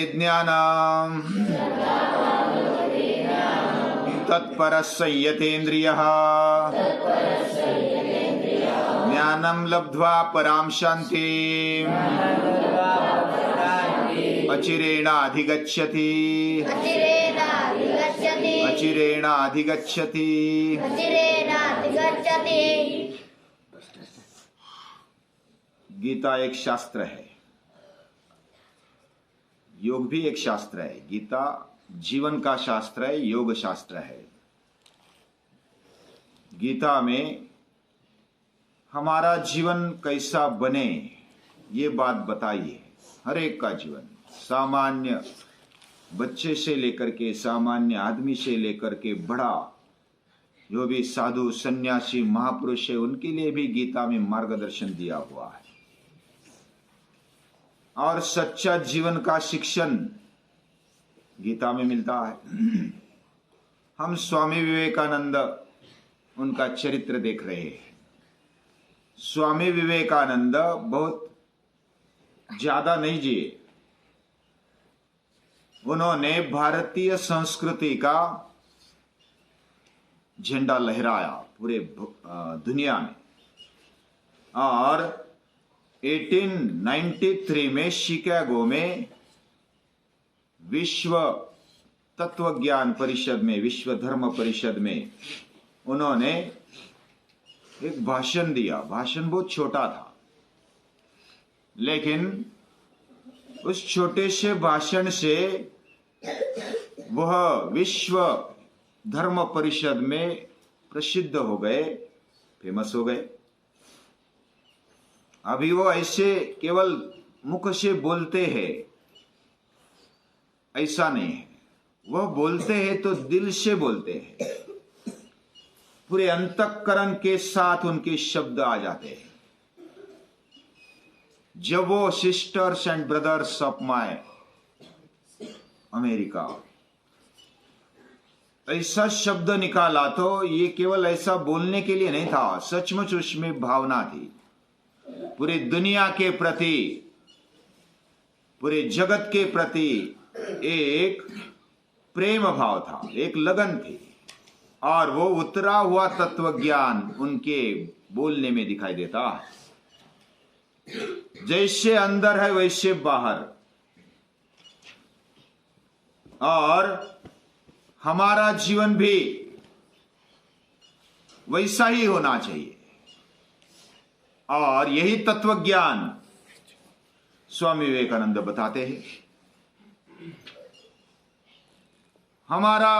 ज्ञानम् तत्परस्य यतेन्द्रियः ज्ञानं लब्ध्वा परां शान्तिम् अचिरेणाधिगच्छति अचिरेणाधिगच्छति। गीता एक शास्त्र है, योग भी एक शास्त्र है। गीता जीवन का शास्त्र है, योग शास्त्र है। गीता में हमारा जीवन कैसा बने ये बात बताई है। हर एक का जीवन, सामान्य बच्चे से लेकर के सामान्य आदमी से लेकर के बड़ा जो भी साधु सन्यासी महापुरुष है, उनके लिए भी गीता में मार्गदर्शन दिया हुआ है। और सच्चा जीवन का शिक्षण गीता में मिलता है। हम स्वामी विवेकानंद उनका चरित्र देख रहे हैं। स्वामी विवेकानंद बहुत ज्यादा नहीं जिए। उन्होंने भारतीय संस्कृति का झंडा लहराया पूरे दुनिया में। और 1893 में शिकागो में विश्व तत्वज्ञान परिषद में, विश्व धर्म परिषद में उन्होंने एक भाषण दिया। भाषण बहुत छोटा था, लेकिन उस छोटे से भाषण से वह विश्व धर्म परिषद में प्रसिद्ध हो गए, फेमस हो गए। अभी वो ऐसे केवल मुख से बोलते हैं ऐसा नहीं है। वह बोलते हैं तो दिल से बोलते हैं, पूरे अंतःकरण के साथ उनके शब्द आ जाते हैं। जब वो sisters and brothers of my America ऐसा शब्द निकाला तो ये केवल ऐसा बोलने के लिए नहीं था, सचमुच उसमें भावना थी। पूरी दुनिया के प्रति, पूरे जगत के प्रति एक प्रेम भाव था, एक लगन थी। और वो उतरा हुआ तत्वज्ञान उनके बोलने में दिखाई देता है। जैसे अंदर है वैसे बाहर। और हमारा जीवन भी वैसा ही होना चाहिए। और यही तत्वज्ञान स्वामी विवेकानंद बताते हैं। हमारा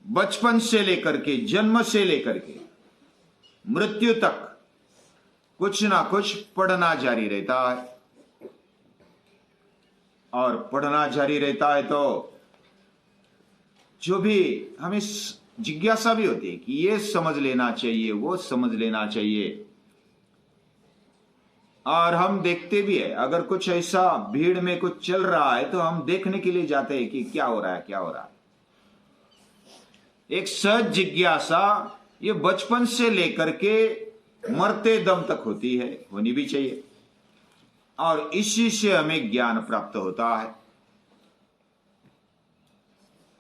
बचपन से लेकर के, जन्म से लेकर के मृत्यु तक कुछ ना कुछ पढ़ना जारी रहता है। और पढ़ना जारी रहता है तो जो भी हमें जिज्ञासा भी होती है कि ये समझ लेना चाहिए, वो समझ लेना चाहिए। और हम देखते भी है, अगर कुछ ऐसा भीड़ में कुछ चल रहा है तो हम देखने के लिए जाते हैं कि क्या हो रहा है, क्या हो रहा है। एक सहज जिज्ञासा ये बचपन से लेकर के मरते दम तक होती है, होनी भी चाहिए। और इसी से हमें ज्ञान प्राप्त होता है।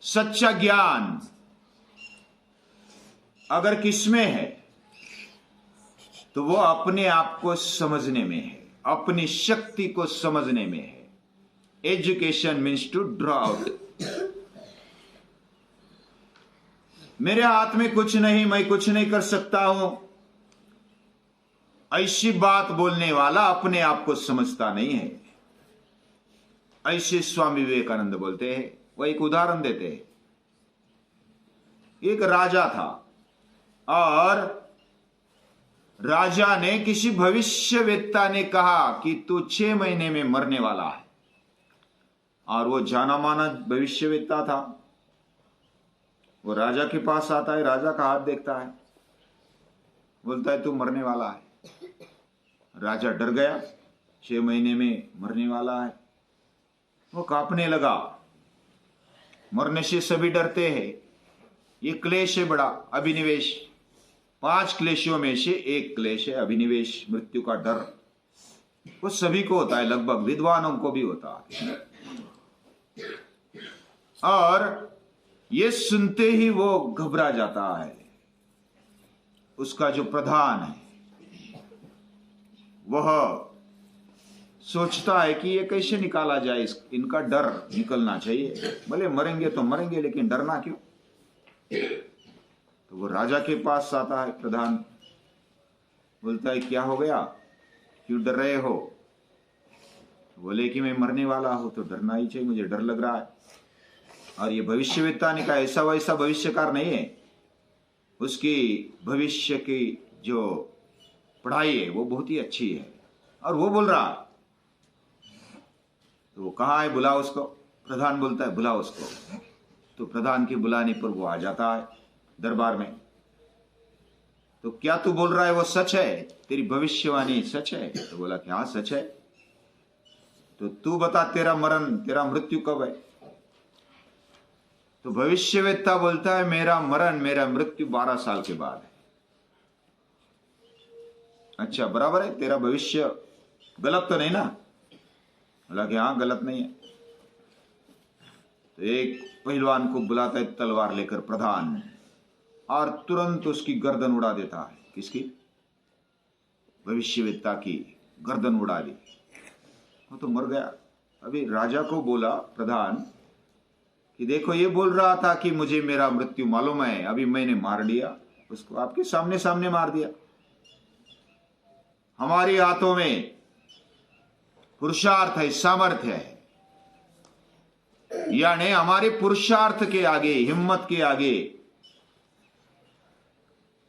सच्चा ज्ञान अगर किसमें है तो वो अपने आप को समझने में है, अपनी शक्ति को समझने में है। Education means to draw out. मेरे हाथ में कुछ नहीं, मैं कुछ नहीं कर सकता हूं, ऐसी बात बोलने वाला अपने आप को समझता नहीं है। ऐसे स्वामी विवेकानंद बोलते हैं। वो एक उदाहरण देते हैं। एक राजा था और राजा ने किसी भविष्यवेत्ता ने कहा कि तू 6 महीने में मरने वाला है। और वो जाना माना भविष्यवेत्ता था। वो राजा के पास आता है, राजा का हाथ देखता है, बोलता है तू मरने वाला है। राजा डर गया, 6 महीने में मरने वाला है। वो कांपने लगा। मरने से सभी डरते हैं, ये क्लेश है बड़ा, अभिनिवेश। 5 क्लेशों में से एक क्लेश है अभिनिवेश, मृत्यु का डर। वो सभी को होता है, लगभग विद्वानों को भी होता है। और ये सुनते ही वो घबरा जाता है। उसका जो प्रधान है वह सोचता है कि ये कैसे निकाला जाए, इनका डर निकलना चाहिए, भले मरेंगे तो मरेंगे लेकिन डरना क्यों। तो वो राजा के पास आता है। प्रधान बोलता है क्या हो गया, क्यों डर रहे हो। बोले कि मैं मरने वाला हूं तो डरना ही चाहिए, मुझे डर लग रहा है। और ये भविष्यवेत्ता ने कहा ऐसा वैसा भविष्यकार नहीं है, उसकी भविष्य की जो पढ़ाई है वो बहुत ही अच्छी है और वो बोल रहा है। तो वो कहाँ है, बुलाओ उसको। प्रधान बोलता है बुलाओ उसको। तो प्रधान के बुलाने पर वो आ जाता है दरबार में। तो क्या तू बोल रहा है वो सच है, तेरी भविष्यवाणी सच है। तो बोला कि हाँ सच है। तो तू बता तेरा मरण, तेरा मृत्यु कब है। तो भविष्यवेत्ता बोलता है मेरा मरण, मेरा मृत्यु 12 साल के बाद है। अच्छा बराबर है, तेरा भविष्य गलत तो नहीं ना। बोला कि हाँ गलत नहीं है। तो एक पहलवान को बुलाता है तलवार लेकर प्रधान, और तुरंत उसकी गर्दन उड़ा देता है। किसकी, भविष्यवेत्ता की गर्दन उड़ा दी। वो तो मर गया। अभी राजा को बोला प्रधान कि देखो ये बोल रहा था कि मुझे मेरा मृत्यु मालूम है, अभी मैंने मार दिया उसको, आपके सामने सामने मार दिया। हमारे हाथों में पुरुषार्थ है, सामर्थ्य है, यानी हमारे पुरुषार्थ के आगे, हिम्मत के आगे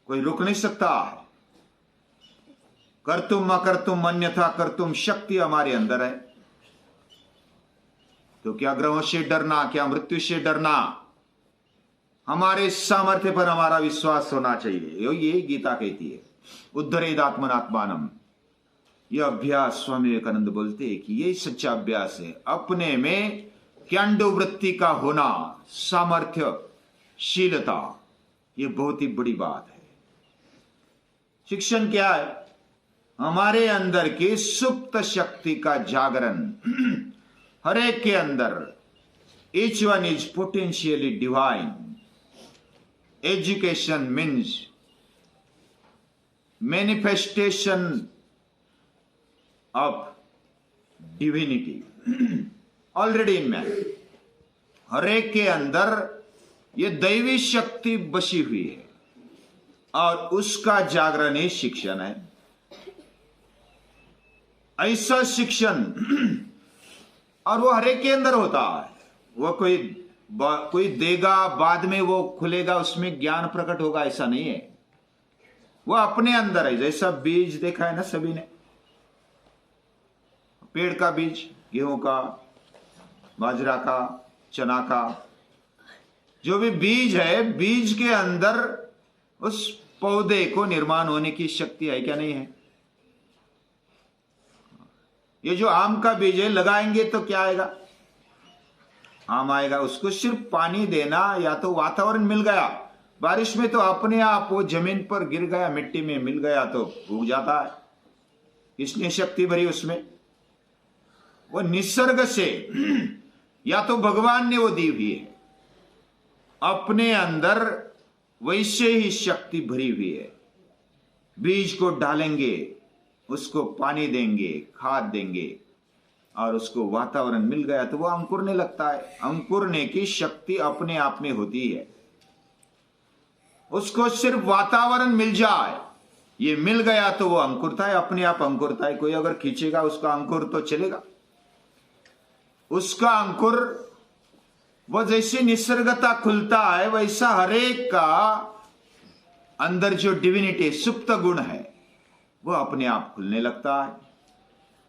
कोई रुक नहीं सकता है। कर्तुम अकर्तुम अन्यथा कर्तुम शक्ति हमारे अंदर है। तो क्या ग्रहों से डरना, क्या मृत्यु से डरना, हमारे सामर्थ्य पर हमारा विश्वास होना चाहिए। ये गीता कहती है उद्धरेदात्मनात्मानम। यह अभ्यास स्वामी विवेकानंद बोलते हैं कि यही सच्चा अभ्यास है, अपने में क्यांडो वृत्ति का होना, सामर्थ्यशीलता, ये बहुत ही बड़ी बात है। शिक्षण क्या है, हमारे अंदर की सुप्त शक्ति का जागरण। हर एक के अंदर, each one is potentially divine. Education means manifestation of divinity already in man. हर एक के अंदर ये दैवी शक्ति बसी हुई है और उसका जागरण ही शिक्षण है। ऐसा शिक्षण और वो हर एक के अंदर होता है। वो कोई देगा, बाद में वो खुलेगा, उसमें ज्ञान प्रकट होगा, ऐसा नहीं है। वो अपने अंदर है। जैसा बीज देखा है ना सभी ने, पेड़ का बीज, गेहूं का, बाजरा का, चना का, जो भी बीज है, बीज के अंदर उस पौधे को निर्माण होने की शक्ति है क्या, नहीं है। ये जो आम का बीज है, लगाएंगे तो क्या आएगा, आम आएगा। उसको सिर्फ पानी देना, या तो वातावरण मिल गया, बारिश में तो अपने आप वो जमीन पर गिर गया, मिट्टी में मिल गया तो उग जाता है। किसने शक्ति भरी उसमें, वो निसर्ग से या तो भगवान ने वो दी हुई है। अपने अंदर वैसे ही शक्ति भरी हुई है। बीज को डालेंगे, उसको पानी देंगे, खाद देंगे, और उसको वातावरण मिल गया तो वो अंकुरने लगता है। अंकुरने की शक्ति अपने आप में होती है। उसको सिर्फ वातावरण मिल जाए, ये मिल गया तो वो अंकुरता है, अपने आप अंकुरता है। कोई अगर खींचेगा उसका अंकुर तो चलेगा। उसका अंकुर वो जैसे निसर्गता खुलता है, वैसा हरेक का अंदर जो डिविनिटी, सुप्त गुण है, वो अपने आप खुलने लगता है।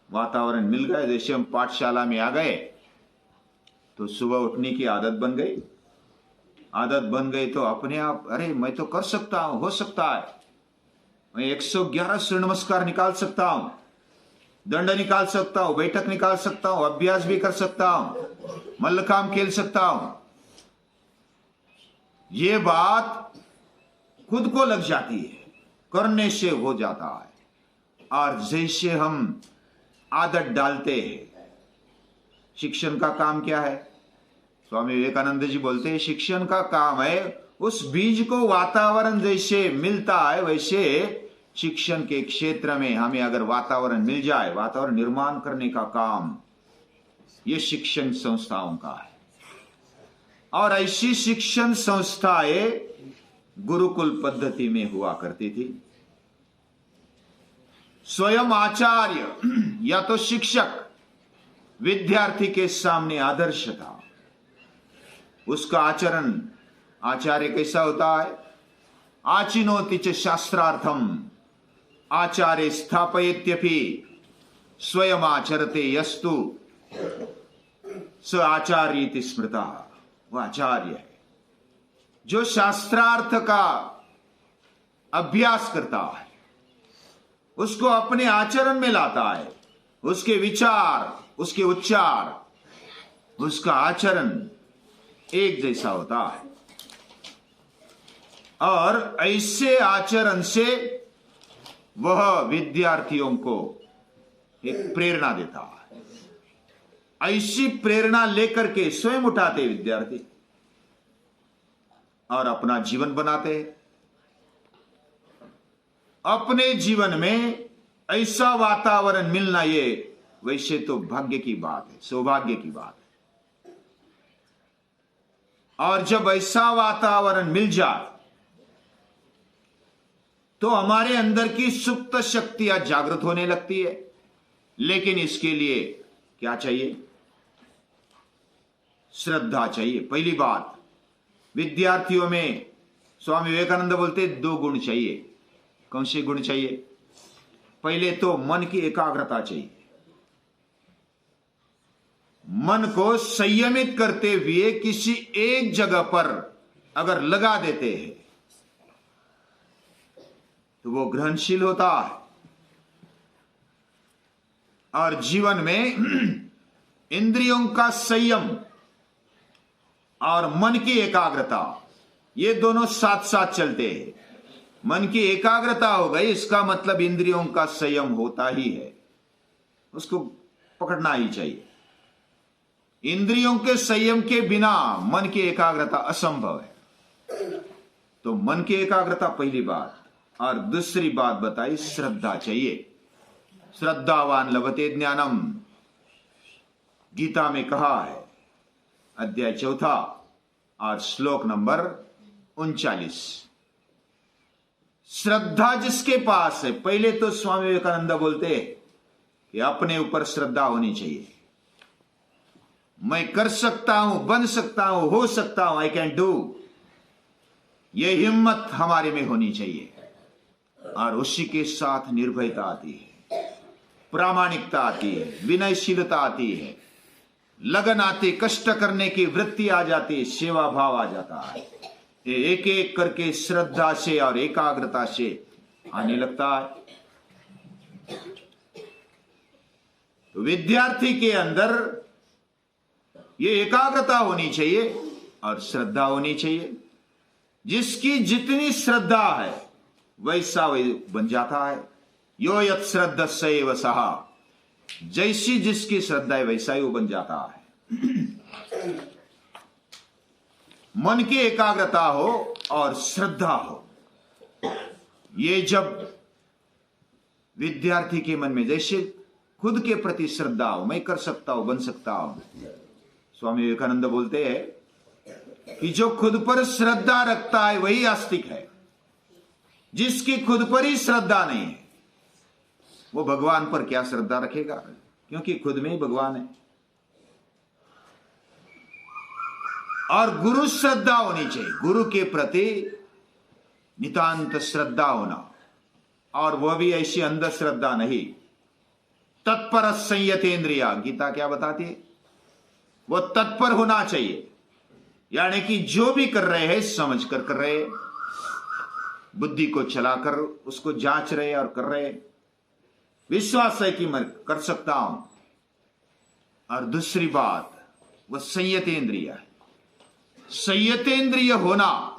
वातावरण मिल गया। जैसे हम पाठशाला में आ गए तो सुबह उठने की आदत बन गई। आदत बन गई तो अपने आप, अरे मैं तो कर सकता हूं, हो सकता है, मैं 111 सूर्य नमस्कार निकाल सकता हूं, दंड निकाल सकता हूं, बैठक निकाल सकता हूं, अभ्यास भी कर सकता हूं, मल्लखांब खेल सकता हूं। ये बात खुद को लग जाती है, करने से हो जाता है। और जैसे हम आदत डालते हैं, शिक्षण का काम क्या है, स्वामी विवेकानंद जी बोलते हैं शिक्षण का काम है उस बीज को वातावरण जैसे मिलता है वैसे शिक्षण के क्षेत्र में हमें अगर वातावरण मिल जाए, वातावरण निर्माण करने का काम ये शिक्षण संस्थाओं का है। और ऐसी शिक्षण संस्थाएं गुरुकुल पद्धति में हुआ करती थी। स्वयं आचार्य या तो शिक्षक विद्यार्थी के सामने आदर्श था। उसका आचरण, आचार्य कैसा होता है? आचिनोति च शास्त्रार्थम आचार्य स्थापयत्यपि स्वयं आचरते यस्तु स आचार्येति स्मृता। वो आचार्य है जो शास्त्रार्थ का अभ्यास करता है, उसको अपने आचरण में लाता है। उसके विचार, उसके उच्चार, उसका आचरण एक जैसा होता है और ऐसे आचरण से वह विद्यार्थियों को एक प्रेरणा देता है। ऐसी प्रेरणा लेकर के स्वयं उठाते विद्यार्थी और अपना जीवन बनाते हैं। अपने जीवन में ऐसा वातावरण मिलना ये वैसे तो भाग्य की बात है, सौभाग्य की बात है। और जब ऐसा वातावरण मिल जाए तो हमारे अंदर की सुप्त शक्तियां जागृत होने लगती है। लेकिन इसके लिए क्या चाहिए? श्रद्धा चाहिए। पहली बात, विद्यार्थियों में स्वामी विवेकानंद बोलते 2 गुण चाहिए। कौन से गुण चाहिए? पहले तो मन की एकाग्रता चाहिए। मन को संयमित करते हुए किसी एक जगह पर अगर लगा देते हैं तो वो ग्रहणशील होता है। और जीवन में इंद्रियों का संयम और मन की एकाग्रता ये दोनों साथ साथ चलते हैं। मन की एकाग्रता हो गई, इसका मतलब इंद्रियों का संयम होता ही है, उसको पकड़ना ही चाहिए। इंद्रियों के संयम के बिना मन की एकाग्रता असंभव है। तो मन की एकाग्रता पहली बात। और दूसरी बात बताई, श्रद्धा चाहिए। श्रद्धावान लभते ज्ञानम, गीता में कहा है, अध्याय 4 और श्लोक नंबर 39। श्रद्धा जिसके पास है, पहले तो स्वामी विवेकानंद बोलते हैं कि अपने ऊपर श्रद्धा होनी चाहिए। मैं कर सकता हूं, बन सकता हूं, हो सकता हूं, आई कैन डू, यह हिम्मत हमारे में होनी चाहिए। और उसी के साथ निर्भयता आती है, प्रामाणिकता आती है, विनयशीलता आती है, लगन आती, कष्ट करने की वृत्ति आ जाती है, सेवा भाव आ जाता है। एक एक करके श्रद्धा से और एकाग्रता से आने लगता है। तो विद्यार्थी के अंदर ये एकाग्रता होनी चाहिए और श्रद्धा होनी चाहिए। जिसकी जितनी श्रद्धा है वैसा वही बन जाता है। यो यत् श्रद्धस्यैव सः, जैसी जिसकी श्रद्धा है वैसा ही वो बन जाता है। मन की एकाग्रता हो और श्रद्धा हो, ये जब विद्यार्थी के मन में जैसे खुद के प्रति श्रद्धा हो, मैं कर सकता हूं, बन सकता हूं। स्वामी विवेकानंद बोलते हैं कि जो खुद पर श्रद्धा रखता है वही आस्तिक है। जिसकी खुद पर ही श्रद्धा नहीं है वो भगवान पर क्या श्रद्धा रखेगा, क्योंकि खुद में ही भगवान है। और गुरु श्रद्धा होनी चाहिए, गुरु के प्रति नितांत श्रद्धा होना, और वह भी ऐसी अंधश्रद्धा नहीं। तत्पर संयतेंद्रिया, गीता क्या बताती है? वो तत्पर होना चाहिए, यानी कि जो भी कर रहे हैं समझ कर रहे हैं, बुद्धि को चलाकर उसको जांच रहे और कर रहे, विश्वास है कि मैं कर सकता हूं। और दूसरी बात, वह संयतेंद्रिय है। संयतेंद्रिय होना,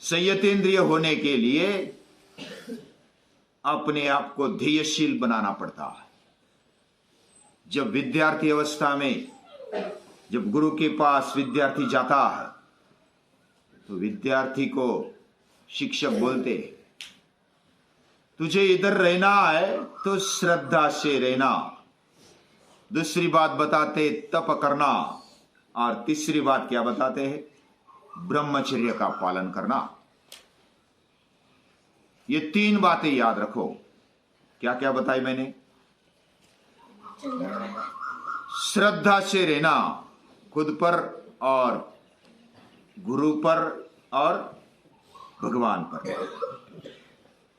संयतेंद्रिय होने के लिए अपने आप को ध्येयशील बनाना पड़ता है। जब विद्यार्थी अवस्था में जब गुरु के पास विद्यार्थी जाता है तो विद्यार्थी को शिक्षक बोलते, तुझे इधर रहना है तो श्रद्धा से रहना। दूसरी बात बताते तप करना, और तीसरी बात क्या बताते हैं? ब्रह्मचर्य का पालन करना। ये 3 बातें याद रखो। क्या क्या बताई मैंने? श्रद्धा से रहना खुद पर और गुरु पर और भगवान पर।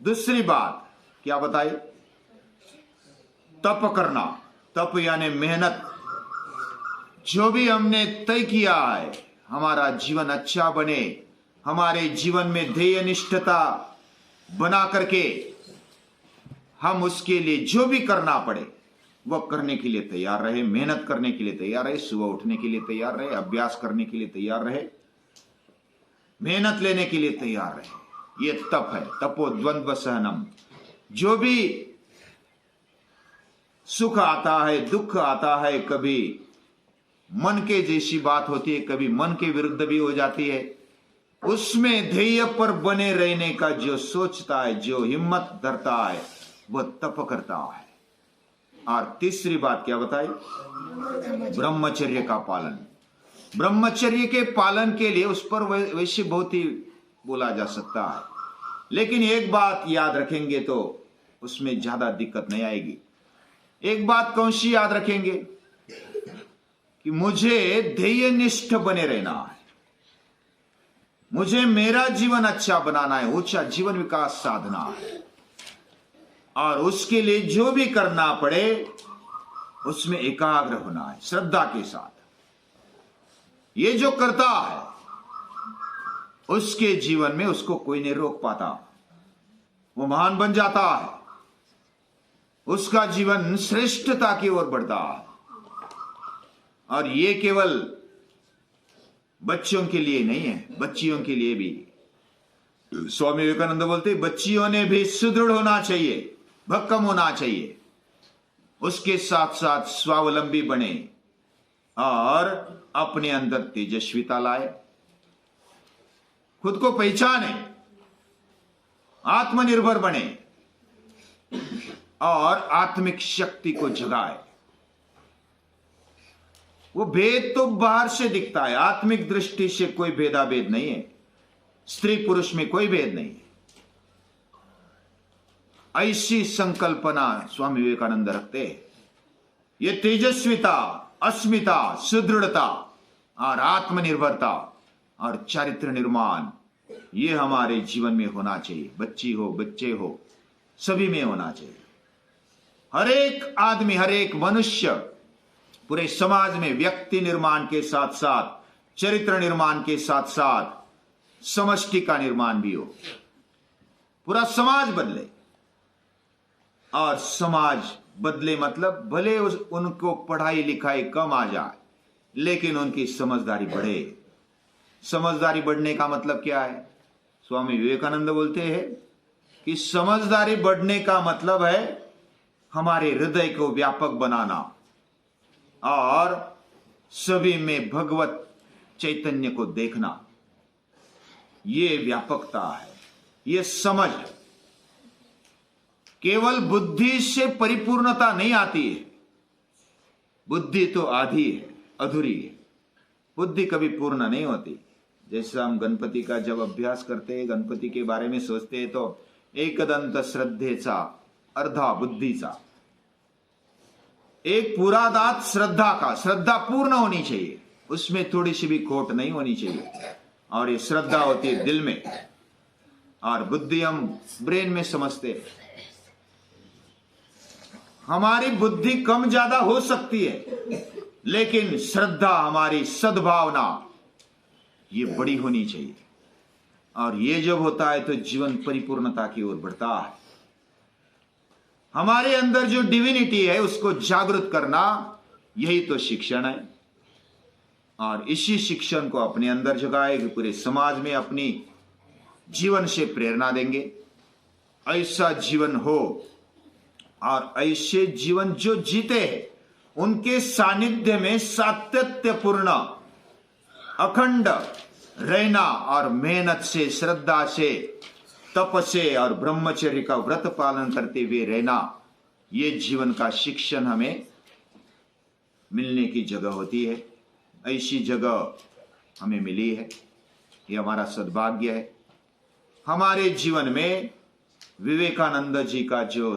दूसरी बात क्या बताई? तप करना। तप यानी मेहनत। जो भी हमने तय किया है, हमारा जीवन अच्छा बने, हमारे जीवन में ध्येय निष्ठता बना करके हम उसके लिए जो भी करना पड़े वह करने के लिए तैयार रहे, मेहनत करने के लिए तैयार रहे, सुबह उठने के लिए तैयार रहे, अभ्यास करने के लिए तैयार रहे, मेहनत लेने के लिए तैयार रहे। ये तप है। तपो द्वंद्व सहनम। जो भी सुख आता है, दुख आता है, कभी मन के जैसी बात होती है, कभी मन के विरुद्ध भी हो जाती है, उसमें ध्येय पर बने रहने का जो सोचता है, जो हिम्मत धरता है, वह तप करता है। और तीसरी बात क्या बताई? ब्रह्मचर्य का पालन। ब्रह्मचर्य के पालन के लिए उस पर वैसे बहुत ही बोला जा सकता है, लेकिन एक बात याद रखेंगे तो उसमें ज्यादा दिक्कत नहीं आएगी। एक बात कौन सी याद रखेंगे? कि मुझे ध्येयनिष्ठ बने रहना है, मुझे मेरा जीवन अच्छा बनाना है, ऊंचा जीवन विकास साधना है, और उसके लिए जो भी करना पड़े उसमें एकाग्र होना है, श्रद्धा के साथ। ये जो करता है उसके जीवन में उसको कोई नहीं रोक पाता, वो महान बन जाता है, उसका जीवन श्रेष्ठता की ओर बढ़ता है। और ये केवल बच्चों के लिए नहीं है, बच्चियों के लिए भी। स्वामी विवेकानंद बोलते बच्चियों ने भी सुदृढ़ होना चाहिए, भक्कम होना चाहिए, उसके साथ साथ स्वावलंबी बने और अपने अंदर तेजस्विता लाए, खुद को पहचाने, आत्मनिर्भर बने और आत्मिक शक्ति को जगाए। वो भेद तो बाहर से दिखता है, आत्मिक दृष्टि से कोई भेदाभेद नहीं है, स्त्री पुरुष में कोई भेद नहीं है। ऐसी संकल्पना स्वामी विवेकानंद रखते हैं। ये तेजस्विता, अस्मिता, सुदृढ़ता और आत्मनिर्भरता और चारित्र निर्माण, ये हमारे जीवन में होना चाहिए। बच्ची हो, बच्चे हो, सभी में होना चाहिए। हर एक आदमी, हर एक मनुष्य पूरे समाज में व्यक्ति निर्माण के साथ साथ चरित्र निर्माण के साथ साथ समष्टि का निर्माण भी हो, पूरा समाज बदले। और समाज बदले मतलब भले उनको पढ़ाई लिखाई कम आ जाए, लेकिन उनकी समझदारी बढ़े। समझदारी बढ़ने का मतलब क्या है? स्वामी विवेकानंद बोलते हैं कि समझदारी बढ़ने का मतलब है हमारे हृदय को व्यापक बनाना और सभी में भगवत चैतन्य को देखना। ये व्यापकता है, ये समझ। केवल बुद्धि से परिपूर्णता नहीं आती है, बुद्धि तो आधी है, अधूरी है। बुद्धि कभी पूर्ण नहीं होती। जैसे हम गणपति का जब अभ्यास करते हैं, गणपति के बारे में सोचते हैं, तो एकदंत श्रद्धेचा अर्धा बुद्धीचा। एक पूरा दांत श्रद्धा का, श्रद्धा पूर्ण होनी चाहिए, उसमें थोड़ी सी भी खोट नहीं होनी चाहिए। और ये श्रद्धा होती है दिल में, और बुद्धि हम ब्रेन में समझते हैं। हमारी बुद्धि कम ज्यादा हो सकती है, लेकिन श्रद्धा, हमारी सद्भावना, ये बड़ी होनी चाहिए। और ये जब होता है तो जीवन परिपूर्णता की ओर बढ़ता है। हमारे अंदर जो डिविनिटी है उसको जागृत करना, यही तो शिक्षण है। और इसी शिक्षण को अपने अंदर जगाए, पूरे समाज में अपनी जीवन से प्रेरणा देंगे। ऐसा जीवन हो और ऐसे जीवन जो जीते हैं उनके सानिध्य में सातत्यपूर्ण अखंड रहना और मेहनत से, श्रद्धा से, तप से और ब्रह्मचर्य का व्रत पालन करते हुए रहना, ये जीवन का शिक्षण हमें मिलने की जगह होती है। ऐसी जगह हमें मिली है, ये हमारा सद्भाग्य है। हमारे जीवन में विवेकानंद जी का जो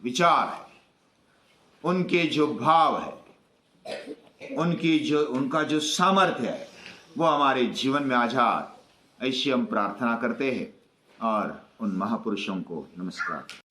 विचार है, उनके जो भाव है, उनका जो सामर्थ्य है, वो हमारे जीवन में आ जाए, ऐसी हम प्रार्थना करते हैं और उन महापुरुषों को नमस्कार।